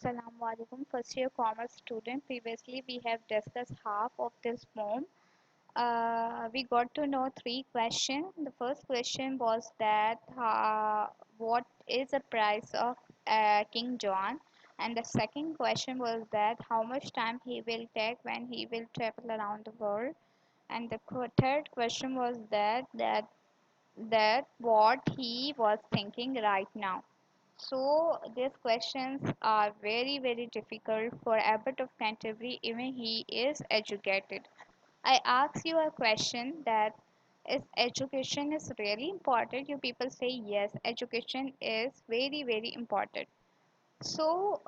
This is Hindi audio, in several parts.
Assalamu alaikum, first year commerce student. Previously, we have discussed half of this poem. We got to know three questions. The first question was that what is the price of King John? And the second question was that how much time he will take when he will travel around the world. And the third question was that what he was thinking right now. So these questions are very difficult for Abbot of Canterbury, even he is educated. I ask you a question that is education is really important. You people say yes, education is very important. So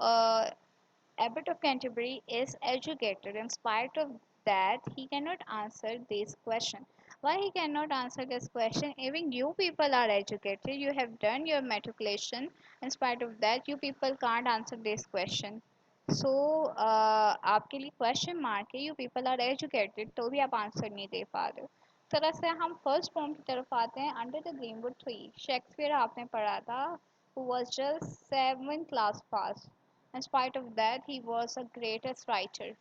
Abbot of Canterbury is educated. In spite of that, he cannot answer this question. Why he cannot answer this question? Even you people are educated. You have done your matriculation. In spite of that, you people can't answer this question. So आपके लिए क्वेश्चन मार्क है. You people are educated, तो भी आप आंसर नहीं दे पा रहे हो. तरह से हम फर्स्ट पोम की तरफ आते हैं. Under the greenwood tree. Shakespeare आपने पढ़ा था. Who was just 7th class pass. In spite of that, he was a greatest writer.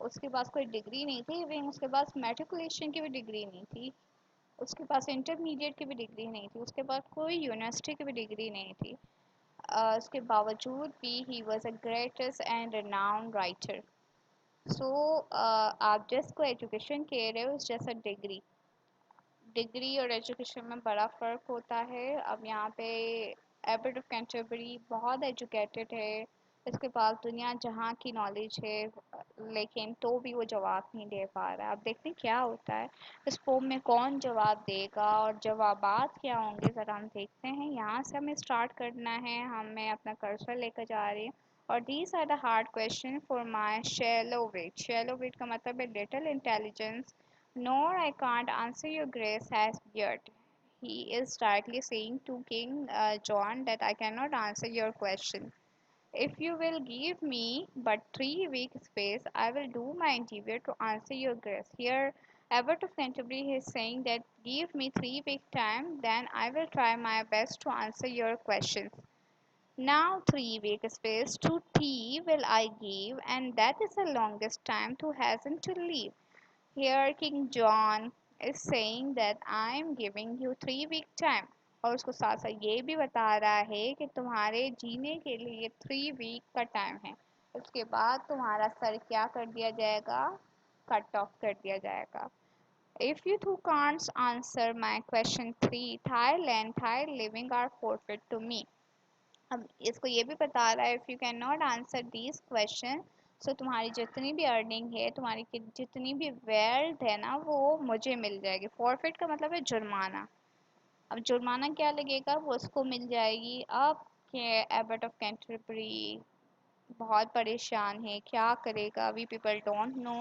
उसके पास कोई डिग्री नहीं थी. इवन उसके पास मेट्रिकुलेशन की भी डिग्री नहीं थी. उसके पास इंटरमीडिएट की भी डिग्री नहीं थी. उसके पास कोई यूनिवर्सिटी की भी डिग्री नहीं थी. उसके बावजूद भी he was a greatest and renowned writer. So आप जिसको एजुकेशन कह रहे हो जैसा डिग्री डिग्री और एजुकेशन में बड़ा फ़र्क होता है. अब यहाँ पे एबर्ट ऑफ कैंटरबरी बहुत एजुकेटेड है. इसके पास दुनिया जहाँ की नॉलेज है, लेकिन तो भी वो जवाब नहीं दे पा रहा है. अब देखते हैं क्या होता है इस पोम में. कौन जवाब देगा और जवाबात क्या होंगे, ज़रा हम देखते हैं. यहाँ से हमें स्टार्ट करना है. हमें अपना कर्सर लेकर जा रही हूँ. और these are the hard question for my shallow wit. Shallow wit का मतलब है little intelligence. Nor I can't answer your grace has yet. He is directly saying to King John that I cannot answer your question. If you will give me but 3 weeks space, I will do my endeavor to answer your grace. Here, Abbot of Canterbury is saying that give me 3 week time, then I will try my best to answer your questions. Now 3 week space to tea will I give, and that is the longest time to hasten to leave. Here King John is saying that I am giving you 3 week time. और उसको साथ साथ ये भी बता रहा है कि तुम्हारे जीने के लिए 3 week का टाइम है. उसके बाद तुम्हारा सर क्या कर दिया जाएगा, कट ऑफ कर दिया जाएगा. If you two can't answer my question 3, Thailand, Thai living are forfeit to me. अब इसको ये भी बता रहा है if you can not answer this question, so तुम्हारी जितनी भी अर्निंग है, तुम्हारी जितनी भी वेल्थ है ना, वो मुझे मिल जाएगी. फॉरफिट का मतलब है जुर्माना. अब जुर्माना क्या लगेगा, वो उसको मिल जाएगी. अब के एबर्ट ऑफ कैंटरबरी बहुत परेशान है. क्या करेगा, वी पीपल डोंट नो.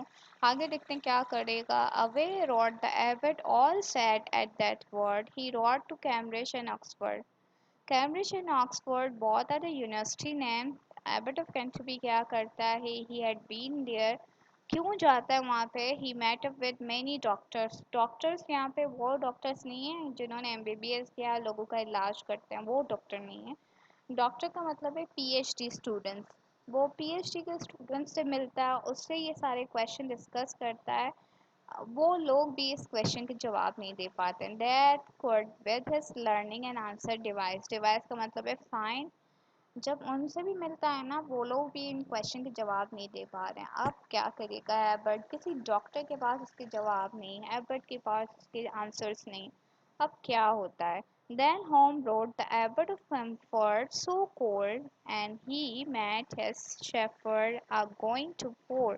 आगे देखते हैं क्या करेगा. Away rode the abbot all sad at that word. He rode to Cambridge and Oxford. Cambridge and Oxford बहुत सारे university name. Abbot of Canterbury क्या करता है, ही हैड बीन देयर. क्यों जाता है वहाँ पे, he met up with many doctors. Doctors यहाँ पे वो डॉक्टर्स नहीं है जिन्होंने एमबीबीएस किया, लोगों का इलाज करते हैं, वो डॉक्टर नहीं है. डॉक्टर का मतलब है पीएचडी स्टूडेंट्स. वो पीएचडी के स्टूडेंट्स से मिलता है, उससे ये सारे क्वेश्चन डिस्कस करता है. वो लोग भी इस क्वेश्चन के जवाब नहीं दे पाते. That could with his learning and answer device. Device का मतलब है फाइन. जब उनसे भी मिलता है ना, वो लोग भी इन क्वेश्चन के जवाब नहीं दे पा रहे हैं. अब क्या करेगा एबर्ट, किसी डॉक्टर के पास इसके जवाब नहीं है, एबर्ट के पास इसके आंसर्स नहीं. अब क्या होता है. Then home wrote the abbot of comfort so cold, and he met his shepherd are going to pour.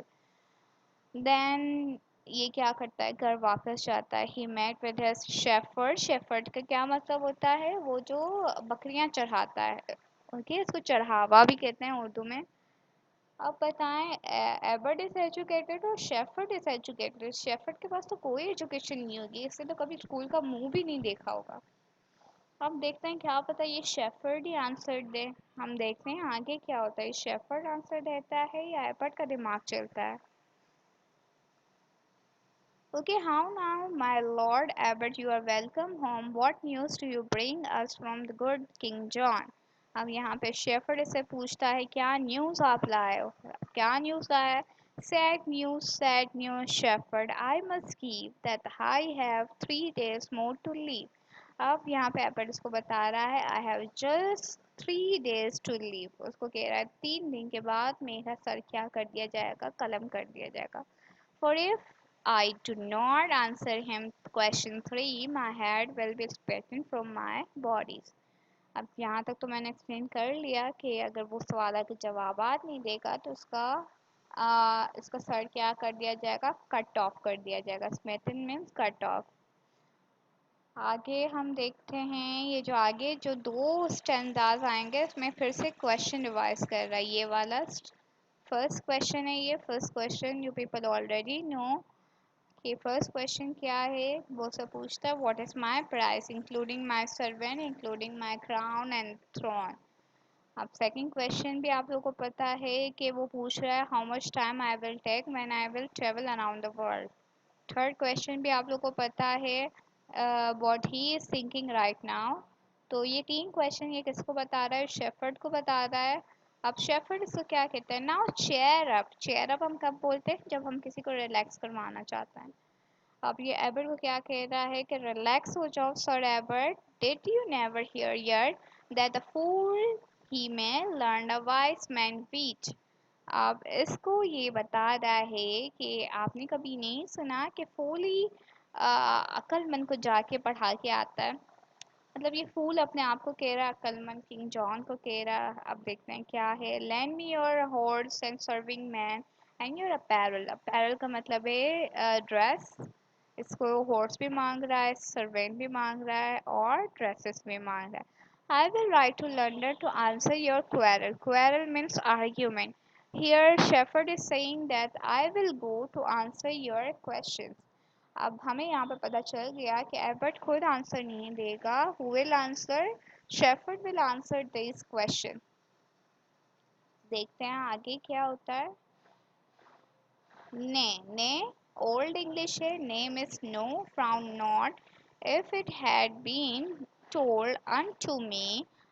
Then ये क्या करता है, घर वापस जाता है. He met with his shepherd. Shepherd का क्या मतलब होता है, वो जो बकरियां चढ़ाता है. ओके, इसको चढ़ावा भी कहते हैं उर्दू में. अब बताएं, एबर्ट इज एजुकेटेड और शेफर्ड इज एजुकेटेड. शेफर्ड के पास तो कोई एजुकेशन नहीं होगी, इससे तो कभी स्कूल का मुंह भी नहीं देखा होगा. अब देखते हैं, क्या पता ये शेफर्ड ही आंसर दे. हम देखते हैं आगे क्या होता है. शेफर्ड आंसर देता है या एबर्ट का दिमाग चलता है. Okay, how now, my Lord Abbot, you are welcome home. What news do you bring us from the good King John? अब यहाँ पे शेफर्ड इससे पूछता है क्या न्यूज़ आप लाए हो, क्या न्यूज़ लाया है। Sad news shepherd, I must keep that I have 3 days more to leave. अब यहाँ पे एबर्ट उसको बता रहा है I have just 3 days to leave, उसको कह रहा है 3 दिन के बाद मेरा सर क्या कर दिया जाएगा, कलम कर दिया जाएगा। For if I do not answer him question 3, my head will be splitting from my bodies। अब यहाँ तक तो मैंने एक्सप्लेन कर लिया कि अगर वो सवाल के जवाब नहीं देगा तो इसका सर क्या कर दिया जाएगा, कट ऑफ कर दिया जाएगा। स्मिथन मीन्स कट ऑफ। आगे हम देखते हैं, ये जो आगे जो दो स्टैंजाज आएंगे उसमें फिर से क्वेश्चन रिवाइज कर रहा है। ये वाला फर्स्ट क्वेश्चन है, ये first question you people already know कि फर्स्ट क्वेश्चन क्या है। वो सब पूछता है what is my price including my servant including my crown and throne. अब सेकंड क्वेश्चन भी आप लोगों को पता है कि वो पूछ रहा है how much time I will take when I will travel around the world. Third question भी आप लोगों को पता है what he is thinking right now. तो ये तीन क्वेश्चन ये किसको बता रहा है, शेफर्ड को बता रहा है। अब शेफर्ड इसको क्या कहते हैं, now cheer up. Cheer up हम कब बोलते हैं, जब हम किसी को रिलैक्स करवाना चाहते हैं। अब ये एबर्ट को क्या कह रहा है कि रिलैक्स हो जाओ sir abbot, did you never hear yet that the fool he may learn a wise man beach. अब इसको ये बता रहा है कि आपने कभी नहीं सुना कि फूल ही अक्लमंद को जाके पढ़ा के आता है। मतलब ये फूल अपने आप को कह रहा है, अक्लमंद किंग जॉन को कह रहा है। अब देखते हैं क्या है। Land me your horse and serving man and your apparel. Apparel का मतलब है ड्रेस। इसको हॉर्स भी मांग रहा है, सर्वेंट भी मांग रहा है और ड्रेसेस भी मांग रहा है। I will ride to London to answer your quarrel. Quarrel means argument. Here shepherd is saying that I will go to answer your question. अब हमें यहाँ पे पता चल गया कि एबर्ट खुद आंसर नहीं देगा। Who will answer, shepherd will answer this question. देखते हैं आगे क्या होता है। ने ओल्ड इंग्लिश है, name is no, frown not. If it had been told unto me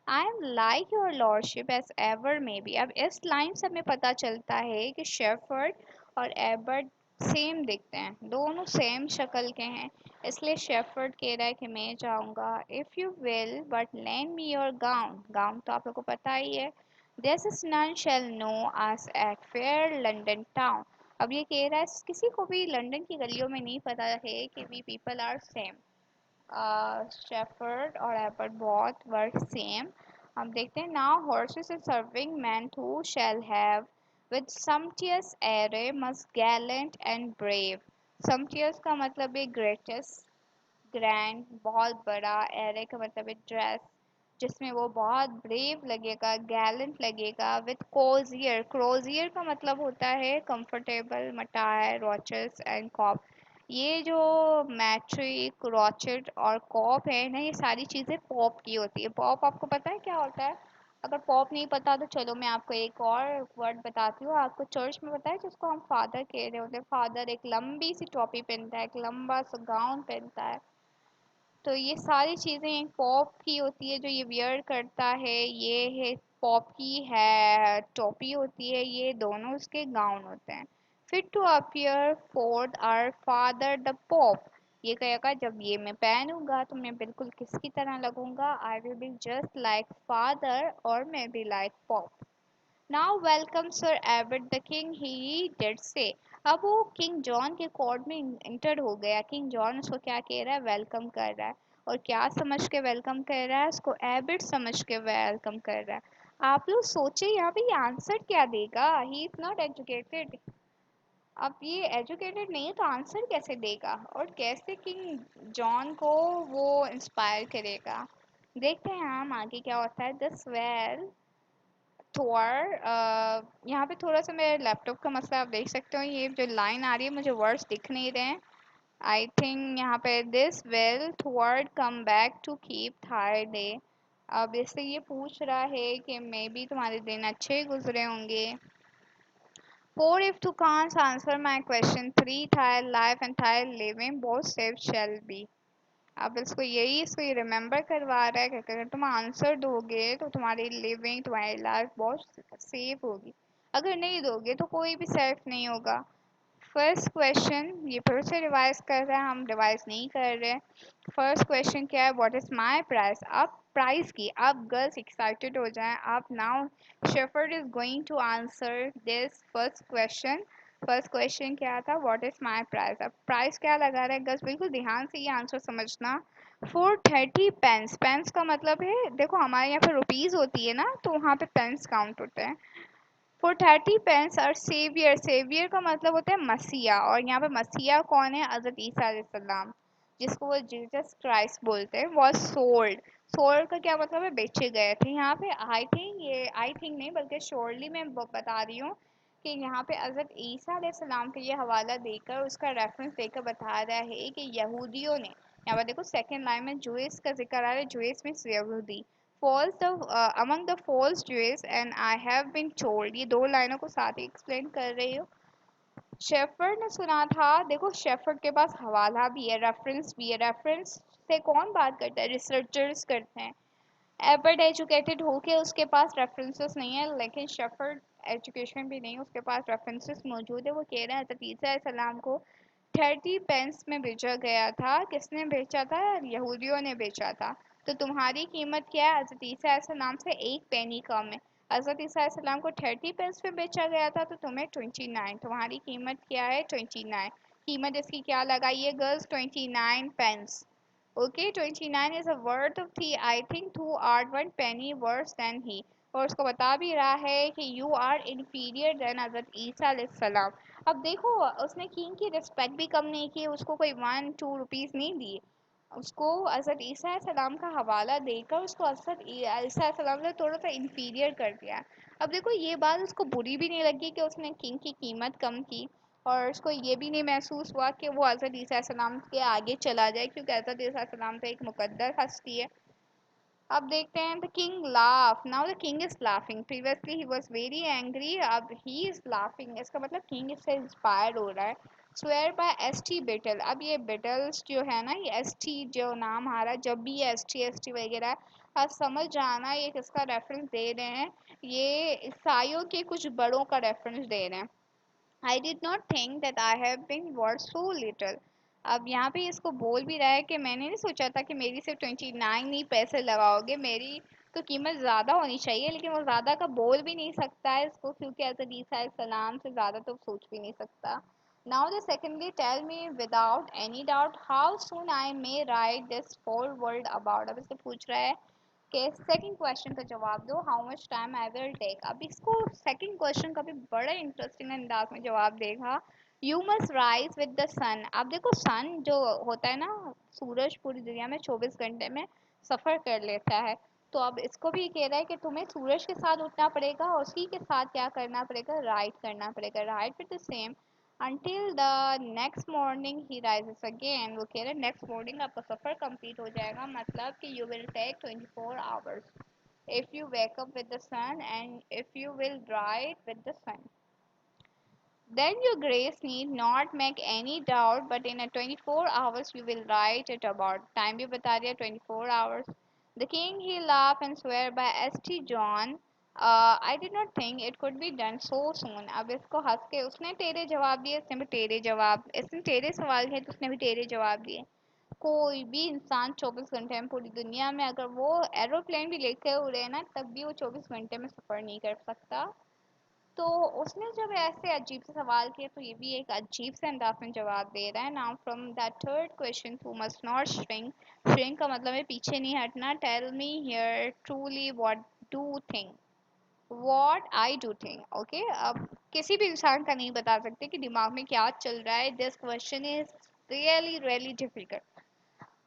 I am like your lordship as ever may be। अब इस लाइन से हमें पता चलता है कि शेफर्ड और एबर्ट सेम दिखते हैं, दोनों सेम शक्ल के हैं। इसलिए शेफर्ड कह रहा है कि मैं जाऊंगा। If you will but lend me your gown। Gown तो आप लोग को पता ही है। This is none shall know us at fair London town। अब ये कह रहा है किसी को भी लंदन की गलियों में नहीं पता है कि we people are same. Shepherd और एबर्ट बोथ वर सेम। हम देखते हैं now horses and serving men who shall have with sumptuous array must gallant and brave। sumptuous का मतलब है ग्रेटेस्ट, ग्रैंड बहुत बड़ा, एरे का मतलब है ड्रेस जिसमें वो बहुत ब्रेव लगेगा, गैलेंट लगेगा। विथ कोजियर, क्रोजियर का मतलब होता है कंफर्टेबल, मटायर, रॉचर्स एंड कॉप। ये जो मैट्रिक, रॉचर्ड और कॉप है ना, ये सारी चीज़ें पॉप की होती है। पॉप आपको पता है क्या होता है? अगर पॉप नहीं पता तो चलो मैं आपको एक और वर्ड बताती हूँ। आपको चर्च में पता है जिसको हम फादर कह रहे होते हैं। फादर एक लंबी सी टोपी पहनता है, एक लंबा सा गाउन पहनता है। तो ये सारी चीज़ें एक पॉप की होती है जो ये वियर करता है। ये है पॉप की है टोपी होती है, ये दोनों उसके गाउन होते हैं। Fit to appear for our father the pope. ये कहेगा जब ये मैं पहनूंगा तो मैं बिल्कुल किसकी तरह लगूंगा, I will be just like father और मैं भी like pope. Now welcome sir abbot the king he did say. अब वो किंग जॉन के कोर्ट में इंटर हो गया। किंग जॉन उसको क्या कह रहा है, वेलकम कर रहा है। और क्या समझ के वेलकम कर रहा है, उसको एबर्ट समझ के वेलकम कर रहा है। आप लोग सोचे यहाँ पे ये आंसर क्या देगा, ही इज नॉट एजुकेटेड। अब ये एजुकेटेड नहीं है तो आंसर कैसे देगा और कैसे किंग जॉन को वो इंस्पायर करेगा। देखते हैं हम आगे क्या होता है। दिस वेल थोर, यहाँ पे थोड़ा सा मेरे लैपटॉप का मसला, आप देख सकते हो ये जो लाइन आ रही है मुझे वर्ड्स दिख नहीं रहे हैं। आई थिंक यहाँ पे this will thou come back to keep thy day. अब इससे ये पूछ रहा है कि मे बी तुम्हारे दिन अच्छे गुजरे होंगे। Four if two Cannes answer my question 3 tier life and tier living both safe shall be. अब इसको ये रिमेम्बर करवा रहा है कि अगर तुम आंसर दोगे तो तुम्हारी लिविंग तुम्हारी लाइफ बहुत सेफ होगी, अगर नहीं दोगे तो कोई भी सेफ नहीं होगा। फर्स्ट क्वेश्चन ये फिर से रिवाइज कर रहे हैं, हम रिवाइज नहीं कर रहे हैं। फर्स्ट क्वेश्चन क्या है, व्हाट इज माय प्राइस। आप प्राइस की आप गर्ल्स एक्साइटेड हो जाएं। आप now shepherd is going to answer this first question. First question क्या था, व्हाट इज माय प्राइस। अब प्राइस क्या लगा रहे हैं गर्ल्स, बिल्कुल ध्यान से ये आंसर समझना। 430 पेंस, पेंस का मतलब है, देखो हमारे यहाँ पे रुपीज होती है ना, तो वहाँ पे पेंस काउंट होते हैं। 430 पेंस और सेवियर, सेवियर का मतलब होता है मसीहा, और यहाँ पे मसीहा कौन है, हजरत ईसा अलैहिस्सलाम, जिसको वो जीसस क्राइस्ट बोलते हैं। वो सोल्ड, सोल्ड का क्या मतलब है, बेचे गए थे। यहाँ पे आई थिंक, ये आई थिंक नहीं बल्कि श्योरली मैं बता रही हूँ कि यहाँ पे हजरत ईसा अलैहिस्सलाम का ये हवाला देकर, उसका रेफरेंस देकर बता रहा है कि यहूदियों ने, यहाँ पर देखो सेकंड लाइन में जूइस का जिक्र आ रहा है, जूइस मीन्स यहूदी। false the among the false Jews and I have been told, ये दो लाइनों को साथ ही एक्सप्लेन कर रही हूँ। शेफर्ड ने सुना था, देखो शेफर्ड के पास हवाला भी है, रेफरेंस भी है। रेफरेंस से कौन बात करता है, रिसर्चर्स करते हैं। एबर्ड एजुकेटेड होके उसके पास रेफरेंसेस नहीं है, लेकिन शेफर्ड एजुकेशन भी नहीं, उसके पास रेफरेंसेस मौजूद है। वो कह रहे हैं हज़रत ईसा सलाम को 30 पेंस में बेचा गया था। किसने बेचा था, यहूदियों ने बेचा था। तो तुम्हारी कीमत क्या है, हज़रत ईसा सलाम से 1 पेनी कम है। हज़रत ईसा सलाम को 30 पेंस में बेचा गया था, तो तुम्हें 29, तुम्हारी कीमत क्या है, 29। कीमत इसकी क्या लगाइए girls, 29 pens. Okay, 29 is a worth of tea. I think 2 are 1 penny worse than he. और उसको बता भी रहा है कि you are inferior than हज़रत ईसा अलैहिस्सलाम। अब देखो उसने किंग की रिस्पेक्ट भी कम नहीं की, उसको कोई 1-2 रुपीज़ नहीं दिए, उसको हज़रत ईसा सलाम का हवाला देकर उसको हज़रत ईसा सलाम से थोड़ा सा इन्फीरियर कर दिया। अब देखो ये बात उसको बुरी भी नहीं लगी कि उसने किंग की कीमत कम की, और उसको ये भी नहीं महसूस हुआ कि वो हज़रत ईसा सलाम के आगे चला जाए, क्योंकि हज़रत ईसा सलाम तो एक मुकद्दर हस्ती है। अब देखते हैं, the king laugh, now the king is laughing, previously he was very angry, अब ही इज लाफिंग, इसका मतलब किंग इससे इंस्पायर्ड हो रहा है। Swear by S T Bittel, अब ये बिटल्स जो है ना, ये एस टी जो नाम आ रहा है, जब भी एस टी वगैरह है, आप समझ जाना ये किसका रेफरेंस दे रहे हैं, ये ईसाइयों के कुछ बड़ों का रेफरेंस दे रहे हैं। I did not think that I have been worth so little. अब यहाँ पे इसको बोल भी रहा है कि मैंने नहीं सोचा था कि मेरी सिर्फ 29 ही पैसे लगाओगे, मेरी तो कीमत ज़्यादा होनी चाहिए, लेकिन वो ज़्यादा का बोल भी नहीं सकता है इसको, क्योंकि हज़रत ईसा सलाम से ज़्यादा तो सोच भी नहीं सकता। Now the secondly tell me without any doubt how soon I may ride this whole world about. अब इससे पूछ रहा है कि सेकंड क्वेश्चन का जवाब दो, how much time I will take. अब इसको सेकंड क्वेश्चन का भी बड़ा इंटरेस्टिंग अंदाज में जवाब देगा। You must rise with the sun. अब देखो सन जो होता है ना, सूरज पूरी दुनिया में 24 घंटे में सफ़र कर लेता है। तो अब इसको भी कह रहा है कि तुम्हें सूरज के साथ उठना पड़ेगा, और उसी के साथ क्या करना पड़ेगा, राइड करना पड़ेगा, ride with the same until the next morning he rises again। वो कह रहे हैं नेक्स्ट मॉर्निंग आपका सफ़र कंप्लीट हो जाएगा, मतलब कि you will take 24 hours if you wake up with the sun and if you will ride with the sun। Then your grace need not make any doubt, but in a 24 hours you will write it about। Time भी बता दिया 24 hours। The king he laughed and swear by St. John, I did not think it could be done so soon। अब इसको हंस के उसने टेढ़े जवाब दिए, इसने भी टेढ़े जवाब, इसने टेढ़े सवाल किए तो उसने भी टेढ़े जवाब दिए। कोई भी इंसान 24 घंटे में पूरी दुनिया में अगर वो एरोप्लेन भी लेके उड़े ना, तब भी वो 24 घंटे में सफ़र नहीं कर सकता। तो उसने जब ऐसे अजीब से सवाल किए, तो ये भी एक अजीब से अंदाज में जवाब दे रहा है। Now from that third question to must not shrink, shrink का मतलब है पीछे नहीं हटना। Tell me here truly what do think, what I do think. Okay, अब किसी भी इंसान का नहीं बता सकते कि दिमाग में क्या चल रहा है। This question is really really difficult.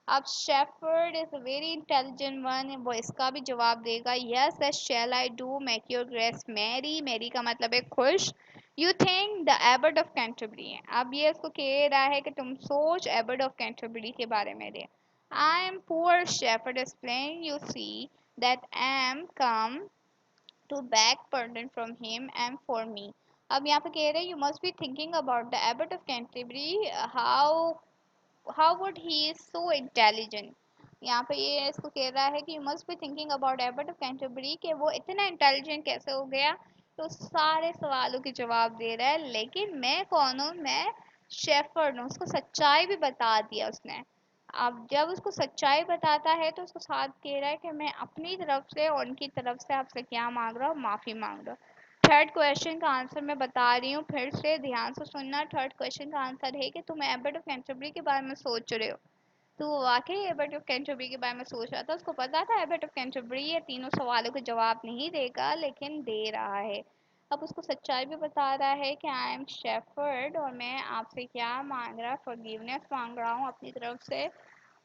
अब shepherd is a very intelligent one, वो इसका भी जवाब देगा। Yes that shall I do make your grace merry, merry का मतलब है खुश। You think the abbot of Canterbury, अब ये उसको कह रहा है कि तुम सोच एबर्ट ऑफ कैंटरबरी के बारे में दे। I am poor shepherd explain, you see that am come to back pardon from him and for me. अब यहाँ पे कह रहे हैं you must be thinking about the abbot of Canterbury, how how would he is so intelligent. यहाँ पे ये इसको कह रहा है कि you must be thinking about abbot of Canterbury कि वो इतना इंटेलिजेंट कैसे हो गया। तो सारे सवालों के जवाब दे रहा है, लेकिन मैं कौन हूँ, मैं शेफर्ड हूँ। उसको सच्चाई भी बता दिया उसने। अब जब उसको सच्चाई बताता है तो उसको साथ कह रहा है कि मैं अपनी तरफ से और उनकी तरफ से आपसे क्या मांग रहा हूँ, माफ़ी मांग रहा हूँ। थर्ड क्वेश्चन का आंसर मैं बता रही हूँ, फिर से ध्यान से सुनना। थर्ड क्वेश्चन का आंसर है कि तुम एबर्ट ऑफ कैंटरबरी के बारे में सोच रहे हो। तो वो वाकई एबर्ट ऑफ कैंटरबरी के बारे में सोच रहा था। उसको पता था एबर्ट ऑफ कैंटरबरी ये तीनों सवालों के जवाब नहीं देगा, लेकिन दे रहा है। अब उसको सच्चाई भी बता रहा है कि आई एम शेफर्ड और मैं आपसे क्या मांग रहा, फॉरगिवनेस मांग रहा हूँ अपनी तरफ से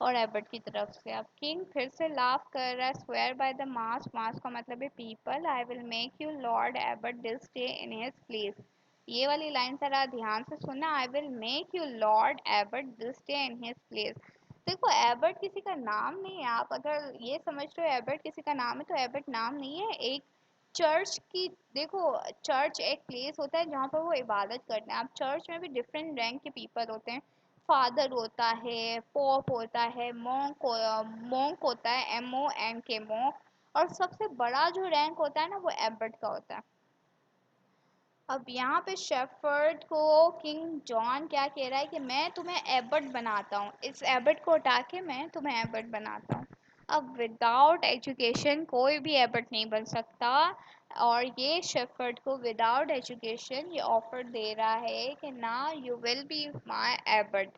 और एबर्ट की तरफ से। अब किंग फिर से लाफ कर रहा है। Swear by the mass, mass का मतलब है people, I will make you lord abbot this day in his place. ये वाली लाइन जरा ध्यान से सुनना, I will make you lord abbot this day in his place. देखो एबर्ट किसी का नाम नहीं है। आप अगर ये समझ रहे हो एबर्ट किसी का नाम है, तो एबर्ट नाम नहीं है, एक चर्च की। देखो चर्च एक प्लेस होता है जहाँ पर वो इबादत करते हैं। अब चर्च में भी डिफरेंट रैंक के पीपल होते हैं। फादर होता है, पोप होता है, मोंक होता है, MONK मोंक। और सबसे बड़ा जो रैंक होता है ना, वो एबर्ट का होता है। अब यहाँ पे शेफर्ड को किंग जॉन क्या कह रहा है कि मैं तुम्हें एबर्ट बनाता हूँ, इस एबर्ट को हटा के मैं तुम्हें एबर्ट बनाता हूँ। अब विदाउट एजुकेशन कोई भी एबर्ट नहीं बन सकता। और ये शेफर्ड को विदाउट एजुकेशन ये ऑफर दे रहा है कि ना you will be my abbot.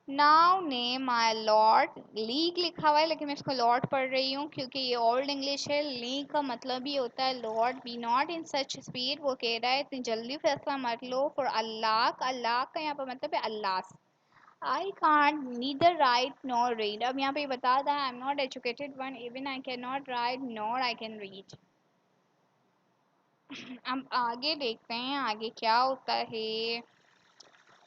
Now name my lord. Liege लिखा हुआ है, लेकिन मैं इसको लॉर्ड पढ़ रही हूँ क्योंकि ये ओल्ड इंग्लिश है। लीग का मतलब ही होता है lord. Be not in such speed, वो कह रहा है इतनी जल्दी फैसला मत लो। फॉर अल्लाह, अल्लाह का यहाँ पर मतलब है अल्लाह। I can't neither write nor read. अब यहाँ पे बता रहा है I am not educated one, even I can not write nor I can read. अब आगे देखते हैं आगे क्या होता है।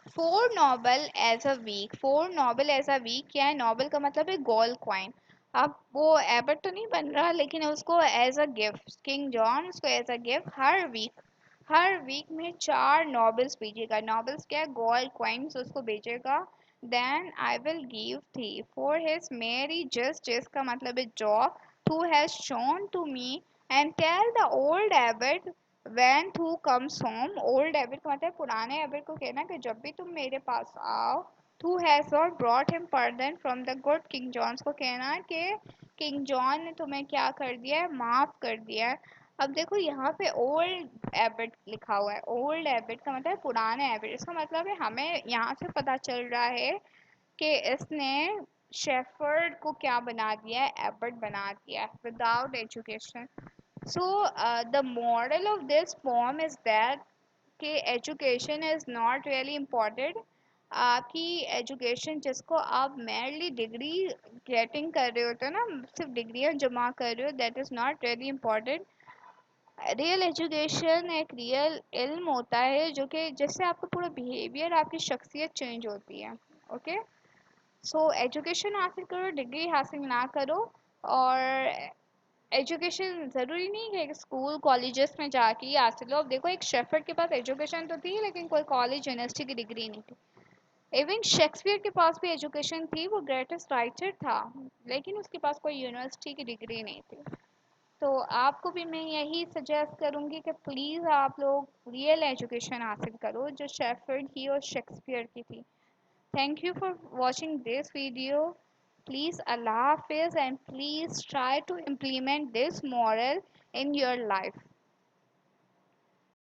Four noble as a week. Four noble as a week क्या है? नोबल का मतलब है गोल्ड कॉइन। अब वो एबर्ट तो नहीं बन रहा, लेकिन उसको as a gift king John उसको एज अ गिफ्ट हर वीक में 4 नॉबल्स भेजेगा। नॉबल्स क्या है? गोल्ड कॉइन्स उसको भेजेगा। देन आई विल गिव थी फॉर हिज मेरी जस्टिस का मतलब है job, who has shown to me, and tell the old abbot when who comes home। Old abbot का मतलब पुराने एबिट को कहना कि जब भी तुम मेरे पास आओ, who has not brought him pardon from the good king John को कहना कि किंग जॉन ने तुम्हें क्या कर दिया है, माफ कर दिया है। अब देखो यहाँ पे ओल्ड एबिट लिखा हुआ है। ओल्ड एबिट का मतलब है पुराने एबिट। इसका मतलब है हमें यहाँ से पता चल रहा है कि इसने शेफर्ड को क्या बना दिया है, एबर्ट बना दिया है without education. So the moral of this poem is that कि education is not really important। आपकी एजुकेशन जिसको आप मेरली डिग्री गेटिंग कर रहे होते हो ना, सिर्फ डिग्रियां जमा कर रहे हो, that is not really important. Real education एक रियल इल्म होता है जो कि जिससे आपका पूरा बिहेवियर, आपकी शख्सियत चेंज होती है। ओके, सो एजुकेशन हासिल करो, डिग्री हासिल ना करो। और एजुकेशन ज़रूरी नहीं है कि स्कूल कॉलेजेस में जाके ही हासिल हो। अब देखो एक शेफर्ड के पास एजुकेशन तो थी, लेकिन कोई कॉलेज यूनिवर्सिटी की डिग्री नहीं थी। इवन शेक्सपियर के पास भी एजुकेशन थी, वो ग्रेटेस्ट राइटर था, लेकिन उसके पास कोई यूनिवर्सिटी की डिग्री नहीं थी। तो आपको भी मैं यही सजेस्ट करूँगी कि प्लीज़ आप लोग रियल एजुकेशन हासिल करो जो शेफर्ड की और शेक्सपियर की थी। Thank you for watching this video. Please Allah Hafiz and please try to implement this moral in your life.